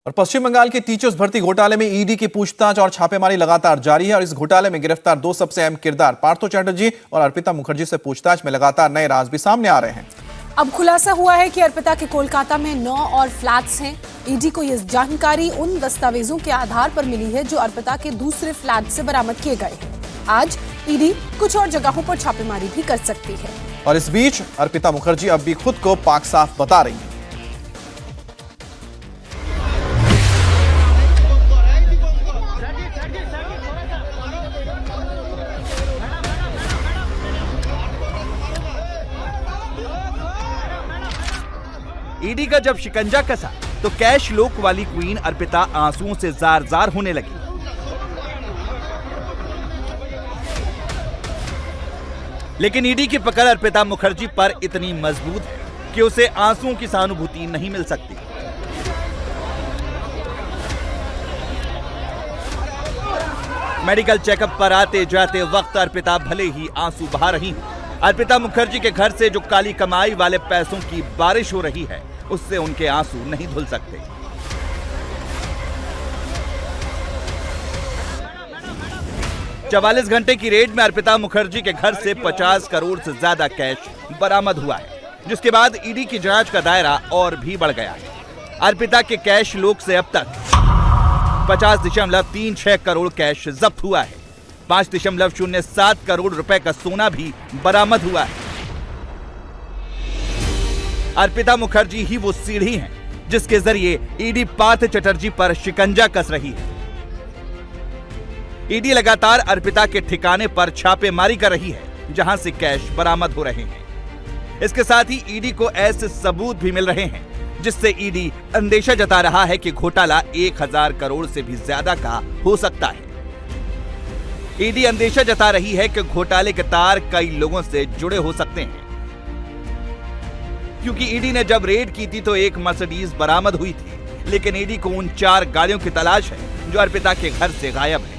और पश्चिम बंगाल के टीचर्स भर्ती घोटाले में ईडी की पूछताछ और छापेमारी लगातार जारी है और इस घोटाले में गिरफ्तार दो सबसे अहम किरदार पार्थो चैटर्जी और अर्पिता मुखर्जी से पूछताछ में लगातार नए राज भी सामने आ रहे हैं। अब खुलासा हुआ है कि अर्पिता के कोलकाता में 9 और फ्लैट्स हैं। ईडी को यह जानकारी उन दस्तावेजों के आधार पर मिली है जो अर्पिता के दूसरे फ्लैट से बरामद किए गए हैं। आज ईडी कुछ और जगहों पर छापेमारी भी कर सकती है। और इस बीच अर्पिता मुखर्जी अब भी खुद को पाक साफ बता रही है। ईडी का जब शिकंजा कसा तो कैश लोक वाली क्वीन अर्पिता आंसुओं से जार जार होने लगी। लेकिन ईडी की पकड़ अर्पिता मुखर्जी पर इतनी मजबूत है कि उसे आंसुओं की सहानुभूति नहीं मिल सकती। मेडिकल चेकअप पर आते जाते वक्त अर्पिता भले ही आंसू बहा रही हैं। अर्पिता मुखर्जी के घर से जो काली कमाई वाले पैसों की बारिश हो रही है उससे उनके आंसू नहीं धुल सकते। चवालीस घंटे की रेड में अर्पिता मुखर्जी के घर से 50 करोड़ से ज्यादा कैश बरामद हुआ है, जिसके बाद ईडी की जांच का दायरा और भी बढ़ गया है। अर्पिता के कैश लोक से अब तक 50.36 करोड़ कैश जब्त हुआ है। 5.07 करोड़ रुपए का सोना भी बरामद हुआ है। अर्पिता मुखर्जी ही वो सीढ़ी हैं जिसके जरिए ईडी पार्थ चटर्जी पर शिकंजा कस रही है। ईडी लगातार अर्पिता के ठिकाने पर छापेमारी कर रही है जहां से कैश बरामद हो रहे हैं। इसके साथ ही ईडी को ऐसे सबूत भी मिल रहे हैं जिससे ईडी अंदेशा जता रहा है कि घोटाला 1000 करोड़ से भी ज्यादा का हो सकता है। ईडी अंदेशा जता रही है कि घोटाले के तार कई लोगों से जुड़े हो सकते हैं, क्योंकि ईडी ने जब रेड की थी तो एक मर्सिडीज बरामद हुई थी, लेकिन ईडी को उन 4 गाड़ियों की तलाश है जो अर्पिता के घर से गायब है।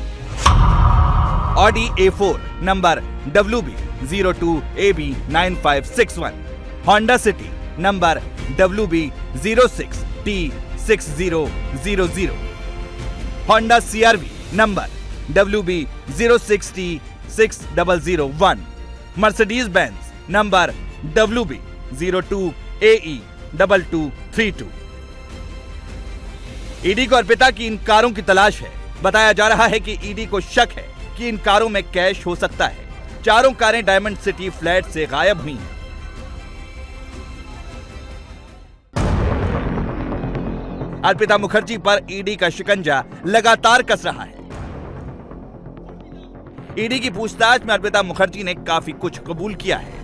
Audi A4 number WB02AB9561, Honda city number WB06T6000, Honda CRV number WB06T6001, Mercedes Benz number WB02AE2232। ED को अर्पिता की इन कारों की तलाश है। बताया जा रहा है कि ईडी को शक है कि इन कारों में कैश हो सकता है। चारों कारें डायमंड सिटी फ्लैट से गायब हुई हैं। अर्पिता मुखर्जी पर ईडी का शिकंजा लगातार कस रहा है। ईडी की पूछताछ में अर्पिता मुखर्जी ने काफी कुछ कबूल किया है।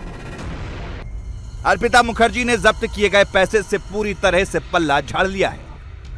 अर्पिता मुखर्जी ने जब्त किए गए पैसे से पूरी तरह से पल्ला झाड़ लिया है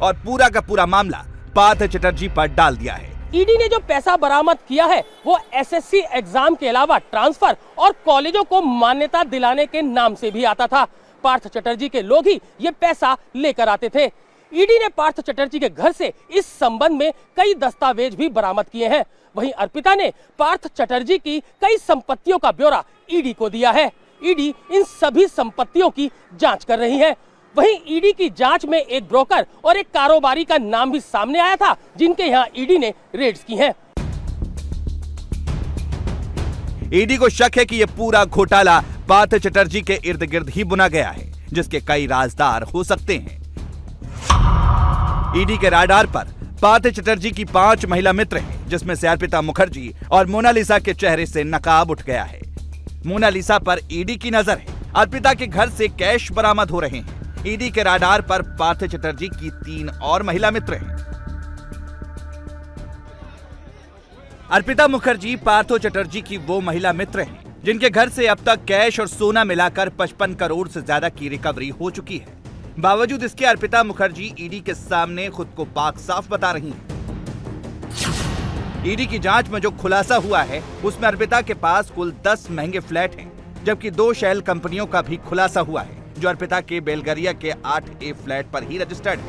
और पूरा का पूरा मामला पार्थ चटर्जी पर डाल दिया है। ईडी ने जो पैसा बरामद किया है वो एसएससी एग्जाम के अलावा ट्रांसफर और कॉलेजों को मान्यता दिलाने के नाम से भी आता था। पार्थ चटर्जी के लोग ही ये पैसा लेकर आते थे। ईडी ने पार्थ चटर्जी के घर से इस संबंध में कई दस्तावेज भी बरामद किए हैं। वहीं अर्पिता ने पार्थ चटर्जी की कई संपत्तियों का ब्यौरा ईडी को दिया है। ईडी इन सभी संपत्तियों की जांच कर रही है। वहीं ईडी की जांच में एक ब्रोकर और एक कारोबारी का नाम भी सामने आया था जिनके यहाँ ईडी ने रेड्स की हैं। ईडी को शक है कि यह पूरा घोटाला पार्थ चटर्जी के इर्द गिर्द ही बुना गया है, जिसके कई राजदार हो सकते हैं। ईडी के राडार पर पार्थ चटर्जी की 5 महिला मित्र हैं, जिसमें से अर्पिता मुखर्जी और मोनालिसा के चेहरे से नकाब उठ गया है। मोनालिसा पर ईडी की नजर है। अर्पिता के घर से कैश बरामद हो रहे हैं। ईडी के राडार पर पार्थ चटर्जी की 3 और महिला मित्र हैं। अर्पिता मुखर्जी पार्थो चटर्जी की वो महिला मित्र हैं जिनके घर से अब तक कैश और सोना मिलाकर 55 करोड़ से ज्यादा की रिकवरी हो चुकी है। बावजूद इसके अर्पिता मुखर्जी ईडी के सामने खुद को पाक साफ बता रही हैं। ईडी की जांच में जो खुलासा हुआ है उसमें अर्पिता के पास कुल 10 महंगे फ्लैट हैं, जबकि 2 शेल कंपनियों का भी खुलासा हुआ है जो अर्पिता के बेलगरिया के 8A फ्लैट पर ही रजिस्टर्ड है।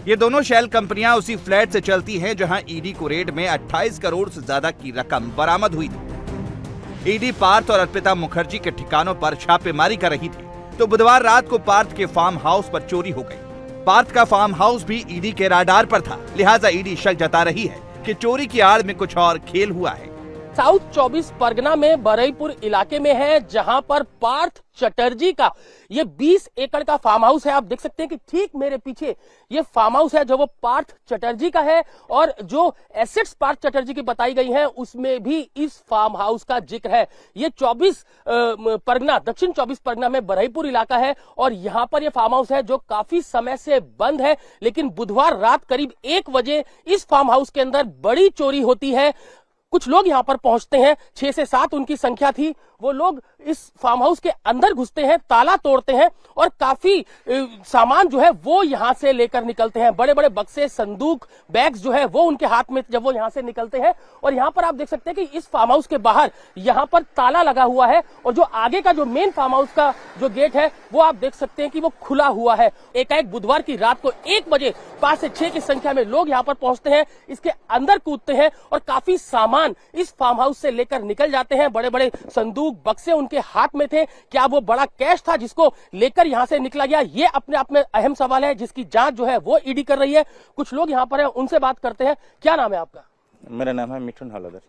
ये दोनों शेल कंपनियां उसी फ्लैट से चलती हैं जहां ईडी को रेड में 28 करोड़ से ज्यादा की रकम बरामद हुई थी। ईडी पार्थ और अर्पिता मुखर्जी के ठिकानों पर छापेमारी कर रही थी तो बुधवार रात को पार्थ के फार्म हाउस पर चोरी हो गई। पार्थ का फार्म हाउस भी ईडी के राडार पर था, लिहाजा ईडी शक जता रही है कि चोरी की आड़ में कुछ और खेल हुआ है। साउथ 24 परगना में बरईपुर इलाके में है, जहां पर पार्थ चटर्जी का ये 20 एकड़ का फार्म हाउस है। आप देख सकते हैं कि ठीक मेरे पीछे ये फार्म हाउस है जो वो पार्थ चटर्जी का है, और जो एसेट्स पार्थ चटर्जी की बताई गई हैं उसमें भी इस फार्म हाउस का जिक्र है। ये 24 परगना, दक्षिण 24 परगना में बरईपुर इलाका है, और यहां पर ये फार्म हाउस है जो काफी समय से बंद है, लेकिन बुधवार रात करीब 1 बजे इस फार्म हाउस के अंदर बड़ी चोरी होती है। कुछ लोग यहां पर पहुंचते हैं, 6 से 7 उनकी संख्या थी। वो लोग इस फार्म हाउस के अंदर घुसते हैं, ताला तोड़ते हैं और काफी सामान जो है वो यहां से लेकर निकलते हैं। बड़े बड़े बक्से, संदूक, बैग्स जो है वो उनके हाथ में जब वो यहां से निकलते हैं। और यहां पर आप देख सकते हैं कि इस फार्म हाउस के बाहर यहां पर ताला लगा हुआ है, और जो आगे का जो मेन फार्म हाउस का जो गेट है वो आप देख सकते हैं कि वो खुला हुआ है। एकाएक बुधवार की रात को 1 बजे 5 से 6 की संख्या में लोग यहां पर पहुंचते हैं, इसके अंदर कूदते हैं और काफी सामान इस फार्म हाउस से लेकर निकल जाते हैं। बड़े बड़े संदूक, बक्से उनके हाथ में थे। क्या वो बड़ा कैश था जिसको लेकर यहां से निकला गया, ये अपने आप में अहम सवाल है, जिसकी जांच जो है वो ईडी कर रही है। कुछ लोग यहां पर हैं, उनसे बात करते हैं। क्या नाम है आपका? मेरा नाम है मिठुन हलादर।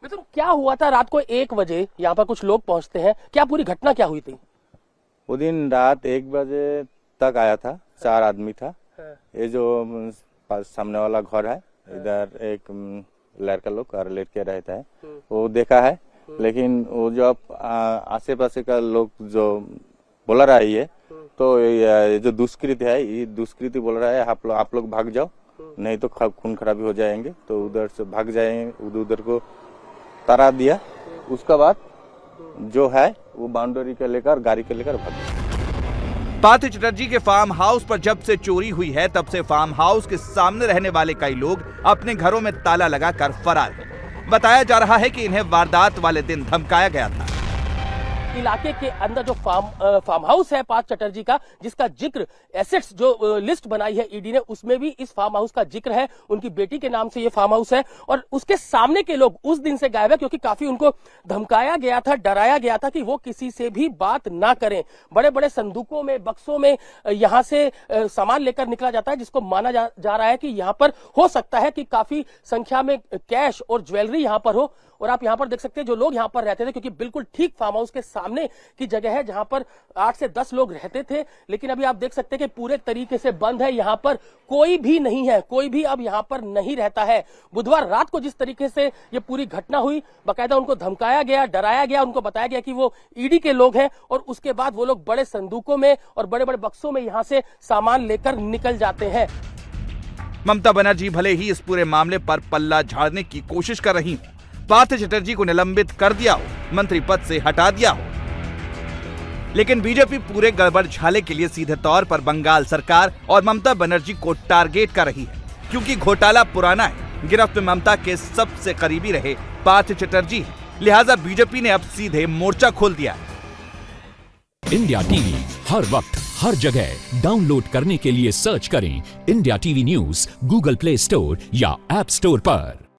मिथुन, क्या हुआ था रात को 1 बजे यहां पर कुछ लोग पहुंचते हैं, क्या पूरी घटना क्या हुई थी? वो दिन रात 1 बजे तक आया था, 4 आदमी था। ये जो सामने वाला घर है, इधर एक लड़का लोग और लड़के रहता है, वो देखा है। लेकिन वो जो आसे पासे का लोग जो बोला रहा है ये, तो ये जो दुष्कृति है, ये दुष्कृति बोल रहा है आप लोग भाग जाओ, नहीं तो खून खराबी हो जाएंगे। तो उधर से भाग जाएंगे, उधर को तारा दिया। उसका बाद जो है वो बाउंड्री के लेकर, गाड़ी के लेकर भाग गया। पार्थ चटर्जी के फार्म हाउस पर जब से चोरी हुई है तब से फार्म हाउस के सामने रहने वाले कई लोग अपने घरों में ताला लगाकर फरार हैं। बताया जा रहा है कि इन्हें वारदात वाले दिन धमकाया गया था। इलाके के अंदर जो फार्म हाउस है पार्थ चटर्जी का, जिसका जिक्र एसेट्स जो लिस्ट बनाई है ईडी ने, उसमें भी इस फार्म हाउस का जिक्र है। उनकी बेटी के नाम से ये फार्म हाउस है, और उसके सामने के लोग उस दिन से गायब है, क्योंकि काफी उनको धमकाया गया था, डराया गया था कि वो किसी से भी बात ना करें। बड़े बड़े संदूकों में, बक्सों में यहां से सामान लेकर निकला जाता है, जिसको माना जा रहा है कि यहां पर हो सकता है कि काफी संख्या में कैश और ज्वेलरी यहां पर हो। और आप यहां पर देख सकते हैं जो लोग यहां पर रहते थे, क्योंकि बिल्कुल ठीक फार्म हाउस के सामने की जगह है जहां पर 8 से 10 लोग रहते थे, लेकिन अभी आप देख सकते हैं कि पूरे तरीके से बंद है। यहां पर कोई भी नहीं है, कोई भी अब यहां पर नहीं रहता है। बुधवार रात को जिस तरीके से ये पूरी घटना हुई, बाकायदा उनको धमकाया गया, डराया गया, उनको बताया गया कि वो ईडी के लोग हैं, और उसके बाद वो लोग बड़े संदूकों में और बड़े बड़े बक्सों में यहां से सामान लेकर निकल जाते हैं। ममता बनर्जी भले ही इस पूरे मामले पर पल्ला झाड़ने की कोशिश कर रही हैं, पार्थ चटर्जी को निलंबित कर दिया हो, मंत्री पद से हटा दिया हो, लेकिन बीजेपी पूरे गड़बड़ झाले के लिए सीधे तौर पर बंगाल सरकार और ममता बनर्जी को टारगेट कर रही है, क्योंकि घोटाला पुराना है। गिरफ्त में ममता के सबसे करीबी रहे पार्थ चटर्जी, लिहाजा बीजेपी ने अब सीधे मोर्चा खोल दिया। इंडिया टीवी हर वक्त हर जगह डाउनलोड करने के लिए सर्च करें India TV news Google play store या ऐप स्टोर पर।